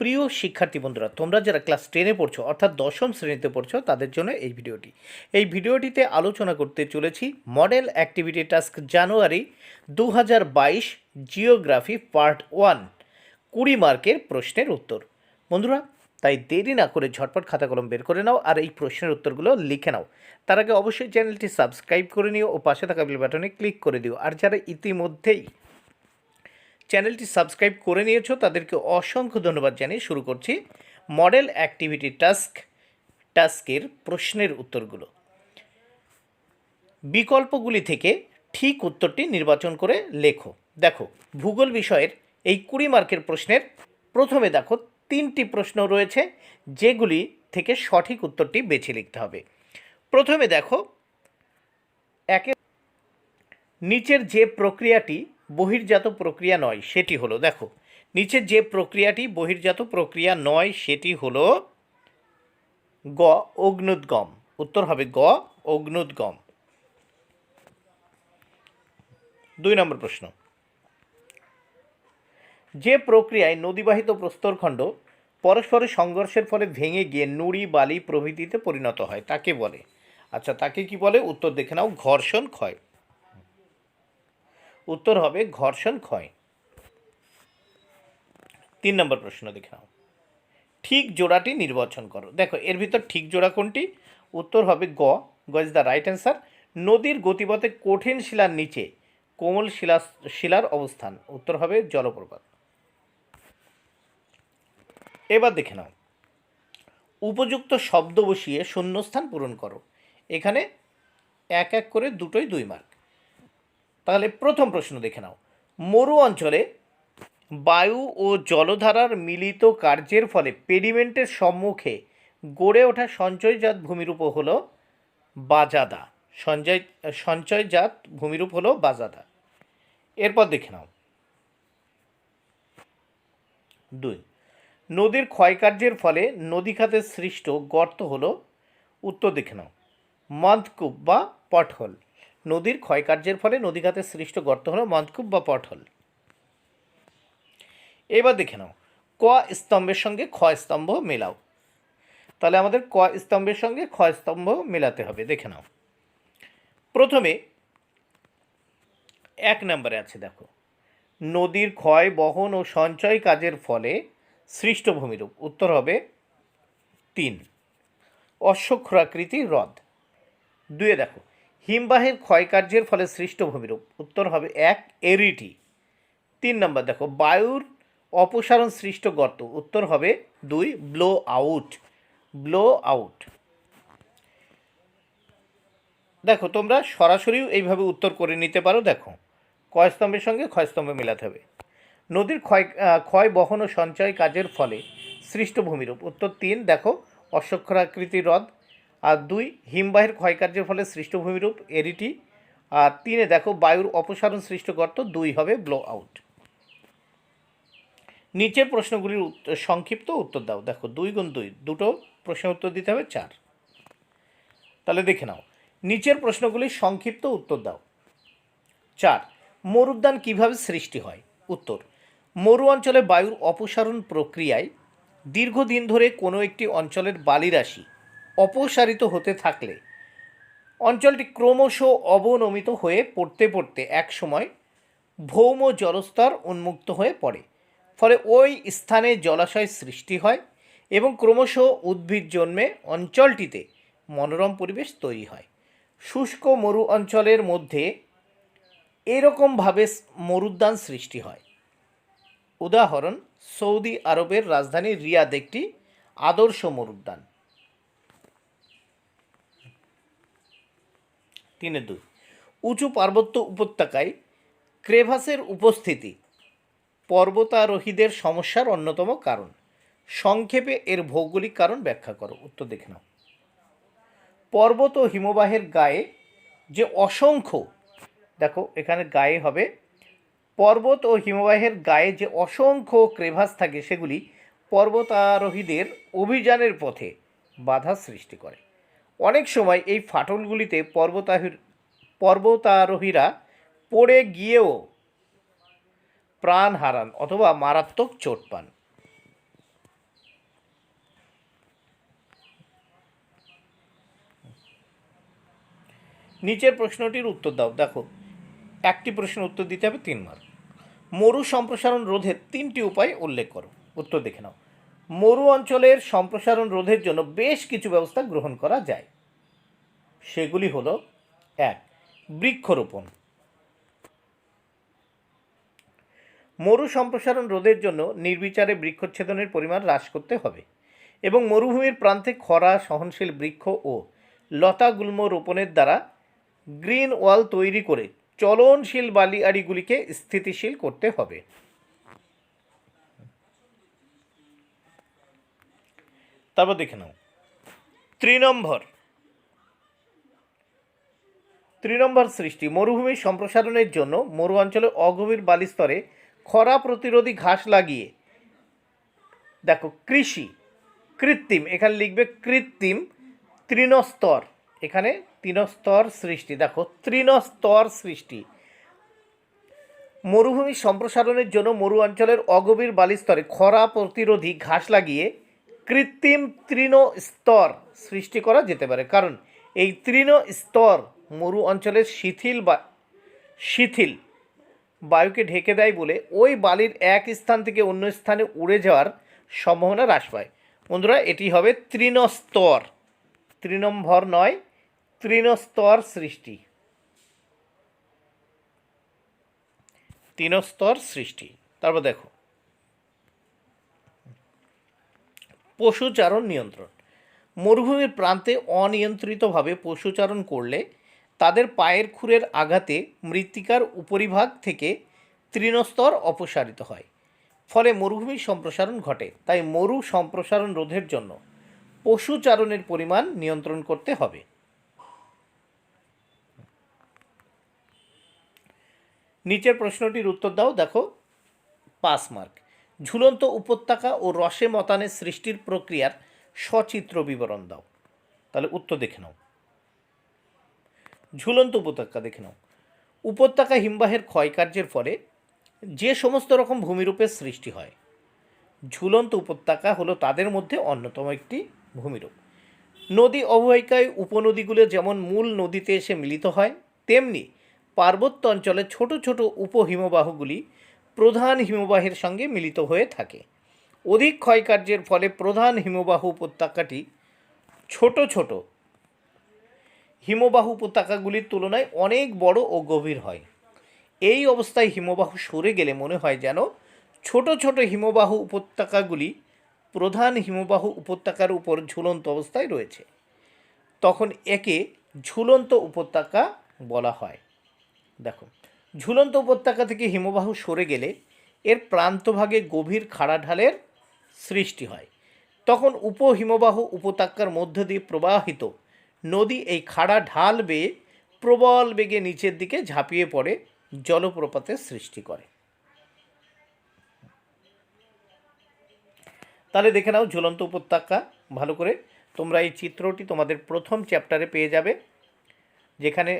প্রিয় শিক্ষার্থী বন্ধুরা, তোমরা যারা ক্লাস 10-এ পড়ছো অর্থাৎ দশম শ্রেণীতে পড়ছো তাদের জন্য এই ভিডিওটিতে আলোচনা করতে চলেছি মডেল অ্যাক্টিভিটি টাস্ক জানুয়ারি 2022 জিওগ্রাফি পার্ট 1 20 মার্কের প্রশ্নের উত্তর। বন্ধুরা, তাই দেরি না করে ঝটপট খাতা কলম বের করে নাও আর এই প্রশ্নের উত্তরগুলো লিখে নাও। তার আগে অবশ্যই চ্যানেলটি সাবস্ক্রাইব করে নিও ও পাশে থাকা বেল বাটনে ক্লিক করে দিও। আর যারা ইতিমধ্যেই চ্যানেলটি সাবস্ক্রাইব করে নিয়েছো তাদেরকে অসংখ্য ধন্যবাদ জানিয়ে শুরু করছি মডেল অ্যাক্টিভিটি টাস্কের প্রশ্নের উত্তরগুলো। বিকল্পগুলি থেকে ঠিক উত্তরটি নির্বাচন করে লেখো। দেখো, ভূগোল বিষয়ের এই 20 মার্কের প্রশ্নের প্রথমে দেখো 3টি প্রশ্ন রয়েছে, যেগুলি থেকে সঠিক উত্তরটি বেছে লিখতে হবে। প্রথমে দেখো, নিচের যে প্রক্রিয়াটি বহির্জাত প্রক্রিয়া নয় সেটি হলো, দেখো নিচের যে প্রক্রিয়াটি বহির্জাত প্রক্রিয়া নয় সেটি হলো গ অগ্নুদ্গম। উত্তর হবে গ অগ্নুদ্গম। 2 নম্বর প্রশ্ন, যে প্রক্রিয়ায় নদীবাহিত প্রস্তরখণ্ড পরস্পরের সংঘর্ষের ফলে ভেঙে গিয়ে নুড়ি বালি প্রভৃতিতে পরিণত হয় তাকে বলে? আচ্ছা, তাকে কি বলে? উত্তর দেখে নাও, ঘর্ষণ ক্ষয়। উত্তর হবে ঘর্ষণ ক্ষয়। 3 নম্বর প্রশ্ন দেখে নাও, ঠিক জোড়াটি নির্বাচন করো। দেখো, এর ভিতর ঠিক জোড়া কোনটি? উত্তর হবে গ ইজ দ্য রাইট অ্যান্সার। নদীর গতিপথে কঠিন শিলার নিচে কোমল শিলার অবস্থান। উত্তর হবে জলপ্রপাত। এবার দেখে নাও, উপযুক্ত শব্দ বসিয়ে শূন্যস্থান পূরণ করো। এখানে এক এক করে দুটোই 2 মার্ক। তাহলে প্রথম প্রশ্ন দেখে নাও, মরু অঞ্চলে বায়ু ও জলধারার মিলিত কার্যের ফলে পেডিমেন্টের সম্মুখে গড়ে ওঠা সঞ্চয়জাত ভূমিরূপ হল বাজাদা। সঞ্চয়জাত ভূমিরূপ হল বাজাদা। এরপর দেখে নাও 2, নদীর ক্ষয়কার্যের ফলে নদীখাতে সৃষ্ট গর্ত হল, উত্তর দেখে নাও, মন্দকূপ বা পটহোল। নদীর ক্ষয়কার্যের ফলে নদীখাতে সৃষ্ট গর্ত হল মন্দকূপ বা পটহোল। এবার দেখে নাও, ক স্তম্ভের সঙ্গে খ স্তম্ভ মেলাও। তাহলে আমাদের ক স্তম্ভের সঙ্গে খ স্তম্ভ মেলাতে হবে। দেখে নাও, প্রথমে 1 নম্বরে আছে, দেখো, নদীর ক্ষয় বহন ও সঞ্চয় কাজের ফলে সৃষ্ট ভূমিরূপ। উত্তর হবে 3, অশ্বক্ষুরাকৃতি হ্রদ। 2 দেখো, হিমবাহের ক্ষয়কার্যের ফলে সৃষ্ট ভূমিরূপ। উত্তর হবে 1, এরিটি। 3 নম্বর দেখো, বায়ুর অপসারণ সৃষ্ট গর্ত। উত্তর হবে 2, ব্লো আউট। দেখো, তোমরা সরাসরিও এইভাবে উত্তর করে নিতে পারো। দেখো, ক স্তম্ভের সঙ্গে খ স্তম্ভ মেলাতে হবে। নদীর ক্ষয় বহন ও সঞ্চয় কাজের ফলে সৃষ্ট ভূমিরূপ। উত্তর 3, দেখো, অশ্বক্ষরাকৃতি হ্রদ। আর 2, হিমবাহের ক্ষয়কার্যের ফলে সৃষ্ট ভূমিরূপ, এরিটি। আর 3 দেখো, বায়ুর অপসারণ সৃষ্ট গর্ত। 2 হবে ব্লো আউট। নিচের প্রশ্নগুলির সংক্ষিপ্ত উত্তর দাও। দেখো, 2 গুণ 2, দুটো প্রশ্নের উত্তর দিতে হবে 4। তাহলে দেখে নাও, নিচের প্রশ্নগুলির সংক্ষিপ্ত উত্তর দাও। 4, মরুদ্যান কিভাবে সৃষ্টি হয়? উত্তর, মরু অঞ্চলে বায়ুর অপসারণ প্রক্রিয়ায় দীর্ঘদিন ধরে কোনো একটি অঞ্চলের বালিরাশি অপসারিত হতে থাকলে অঞ্চলটি ক্রমশ অবনমিত হয়ে পড়তে এক সময় ভৌম জলস্তর উন্মুক্ত হয়ে পড়ে। ফলে ওই স্থানে জলাশয় সৃষ্টি হয় এবং ক্রমশ উদ্ভিদ জন্মে অঞ্চলটিতে মনোরম পরিবেশ তৈরি হয়। শুষ্ক মরু অঞ্চলের মধ্যে এরকমভাবে মরুদ্যান সৃষ্টি হয়। উদাহরণ, সৌদি আরবের রাজধানী রিয়াদ একটি আদর্শ মরুদ্যান। 3-2, উঁচু পার্বত্য উপত্যকায় ক্রেভাসের উপস্থিতি পর্বতারোহীদের সমস্যার অন্যতম কারণ। সংক্ষেপে এর ভৌগোলিক কারণ ব্যাখ্যা করো। উত্তর দেখে নাও, পর্বত ও হিমবাহের গায়ে যে অসংখ্য, দেখো এখানে গায়ে হবে, পর্বত ও হিমবাহের গায়ে যে অসংখ্য ক্রেভাস থাকে সেগুলি পর্বতারোহীদের অভিযানের পথে বাধা সৃষ্টি করে। অনেক সময় এই ফাটলগুলিতে পর্বতারোহীরা পড়ে গিয়েও প্রাণ হারান অথবা মারাত্মক চোট পান। নিচের প্রশ্নটির উত্তর দাও। দেখো, একটি প্রশ্নের উত্তর দিতে হবে 3 মার্ক। মরু সম্প্রসারণ রোধের 3টি উপায় উল্লেখ করো। উত্তর দেখে নাও। মরু অঞ্চলের সম্প্রসারণ রোধের জন্য বেশ কিছু ব্যবস্থা গ্রহণ করা যায়। সেগুলি হলো: 1. বৃক্ষরোপণ। মরু সম্প্রসারণ রোধের জন্য নির্বিচারে বৃক্ষচ্ছেদনের পরিমাণ হ্রাস করতে হবে এবং মরুভূমির প্রান্তে খরা সহনশীল বৃক্ষ ও লতাগুল্ম রোপণের দ্বারা গ্রিন ওয়াল তৈরি করে চলনশীল বালিয়াড়িগুলিকে স্থিতিশীল করতে হবে। তারপর দেখে নাও 3 নম্বর সৃষ্টি। মরুভূমির সম্প্রসারণের জন্য মরু অঞ্চলে অগভীর বালিস্তরে খরা প্রতিরোধী ঘাস লাগিয়ে, দেখো কৃষি কৃত্রিম, এখানে লিখবে কৃত্রিম তৃণস্তর, এখানে তৃণস্তর সৃষ্টি, দেখো তৃণস্তর সৃষ্টি। মরুভূমির সম্প্রসারণের জন্য মরু অঞ্চলের অগভীর বালিস্তরে খরা প্রতিরোধী ঘাস লাগিয়ে কৃত্রিম তৃণস্তর সৃষ্টি করা যেতে পারে, কারণ এই তৃণস্তর মরু অঞ্চলের শিথিল বায়ুকে ঢেকে দেয় বলে ওই বালির এক স্থান থেকে অন্য স্থানে উড়ে যাওয়ার সম্ভাবনা হ্রাস পায়। বন্ধুরা, এটি হবে তৃণস্তর, 3 নম্বর নয়, তৃণস্তর সৃষ্টি, তৃণস্তর সৃষ্টি। তারপর দেখো পশুচারণ নিয়ন্ত্রণ। মরুভূমির প্রান্তে অনিয়ন্ত্রিতভাবে পশুচারণ করলে তাদের পায়ের খুরের আঘাতে মৃত্তিকার উপরিভাগ থেকে তৃণস্তর অপসারিত হয়, ফলে মরুভূমির সম্প্রসারণ ঘটে। তাই মরু সম্প্রসারণ রোধের জন্য পশুচারণের পরিমাণ নিয়ন্ত্রণ করতে হবে। নিচের প্রশ্নটির উত্তর দাও। দেখো 5 মার্ক। ঝুলন্ত উপত্যকা ও রসে মতানের সৃষ্টির প্রক্রিয়ার সচিত্র বিবরণ দাও। তাহলে উত্তর দেখে নাও। ঝুলন্ত উপত্যকা দেখে নাও। উপত্যকা হিমবাহের ক্ষয়কার্যের ফলে যে সমস্ত রকম ভূমিরূপের সৃষ্টি হয়, ঝুলন্ত উপত্যকা হলো তাদের মধ্যে অন্যতম একটি ভূমিরূপ। নদী অববাহিকায় উপনদীগুলো যেমন মূল নদীতে এসে মিলিত হয়, তেমনি পার্বত্য অঞ্চলে ছোট ছোট উপহিমবাহগুলি প্রধান হিমবাহের সঙ্গে মিলিত হয়ে থাকে। অধিক ক্ষয়কার্যের ফলে প্রধান হিমবাহ উপত্যকাটি ছোট ছোট হিমবাহ উপত্যকাগুলির তুলনায় অনেক বড় ও গভীর হয়। এই অবস্থায় হিমবাহ সরে গেলে মনে হয় যেন ছোট ছোট হিমবাহ উপত্যকাগুলি প্রধান হিমবাহ উপত্যকার উপর ঝুলন্ত অবস্থায় রয়েছে। তখন একে ঝুলন্ত উপত্যকা বলা হয়। দেখো, ঝুলন্ত উপত্যকা থেকে হিমবাহ সরে গেলে এর প্রান্তভাগে গভীর খাড়া ঢালের সৃষ্টি হয়। তখন উপহিমবাহ উপত্যকার মধ্য দিয়ে প্রবাহিত নদী এই খাড়া ঢাল বেয়ে প্রবল বেগে নিচের দিকে ঝাঁপিয়ে পড়ে জলপ্রপাতের সৃষ্টি করে। তাহলে দেখে নাও ঝুলন্ত উপত্যকা ভালো করে। তোমরা এই চিত্রটি তোমাদের প্রথম চ্যাপ্টারে পেয়ে যাবে, যেখানে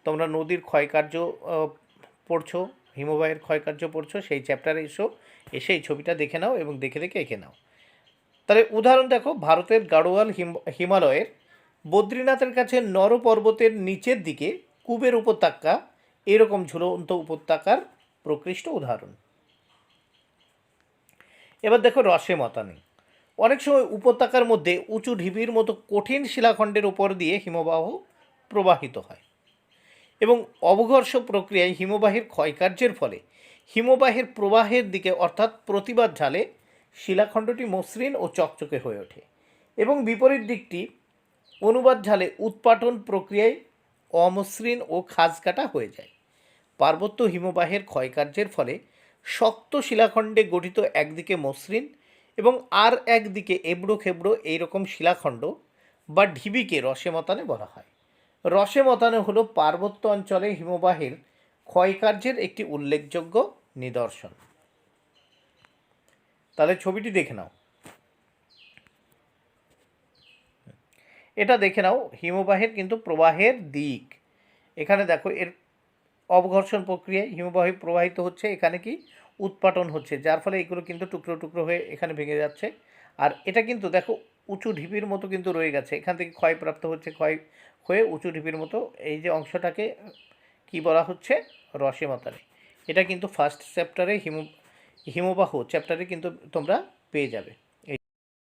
তোমরা নদীর ক্ষয়কার্য পড়ছো, হিমবাহের ক্ষয়কার্য পড়ছো, সেই চ্যাপ্টারে এসে এই ছবিটা দেখে নাও এবং দেখে দেখে এঁকে নাও। তাহলে উদাহরণ দেখো, ভারতের গাড়োয়াল হিমালয়ের বদ্রীনাথের কাছে নর পর্বতের নিচের দিকে কুবের উপত্যকা এরকম ঝুলন্ত উপত্যকার প্রকৃষ্ট উদাহরণ। এবার দেখো রসে মতানি। অনেক সময় উপত্যকার মধ্যে উঁচু ঢিবির মতো কঠিন শিলাখণ্ডের উপর দিয়ে হিমবাহ প্রবাহিত হয় এবং অবঘর্ষ প্রক্রিয়ায় হিমবাহের ক্ষয়কার্যের ফলে হিমবাহের প্রবাহের দিকে অর্থাৎ প্রতিবাদ ঝালে শিলাখণ্ডটি মসৃণ ও চকচকে হয়ে ওঠে এবং বিপরীত দিকটি অনুবাদ ঝালে উৎপাটন প্রক্রিয়ায় অমসৃণ ও খাঁজকাটা হয়ে যায়। পার্বত্য হিমবাহের ক্ষয়কার্যের ফলে শক্ত শিলাখণ্ডে গঠিত একদিকে মসৃণ এবং আর একদিকে এবড়ো খেবড়ো এইরকম শিলাখণ্ড বা ঢিবিকে রসে মতানে বলা হয়। রসে মতানে হলো পার্বত্য অঞ্চলে হিমবাহের ক্ষয়কার্যের একটি উল্লেখযোগ্য নিদর্শন। তাহলে ছবিটি দেখে নাও। এটা দেখে নাও হিমবাহের কিন্তু প্রবাহের দিক। এখানে দেখো এর অবঘর্ষণ প্রক্রিয়ায় হিমবাহ প্রবাহিত হচ্ছে, এখানে কি উৎপাটন হচ্ছে, যার ফলে এগুলো কিন্তু টুকরো টুকরো হয়ে এখানে ভেঙে যাচ্ছে। আর এটা কিন্তু দেখো উঁচু ঢিপির মতো কিন্তু রয়ে গেছে, এখান থেকে ক্ষয়প্রাপ্ত হচ্ছে, ক্ষয় হয়ে উঁচু ঢিপির মতো এই যে অংশটাকে কি বলা হচ্ছে, রসেমতানি। এটা কিন্তু ফার্স্ট চ্যাপ্টারে হিমবাহ চ্যাপ্টারে কিন্তু তোমরা পেয়ে যাবে।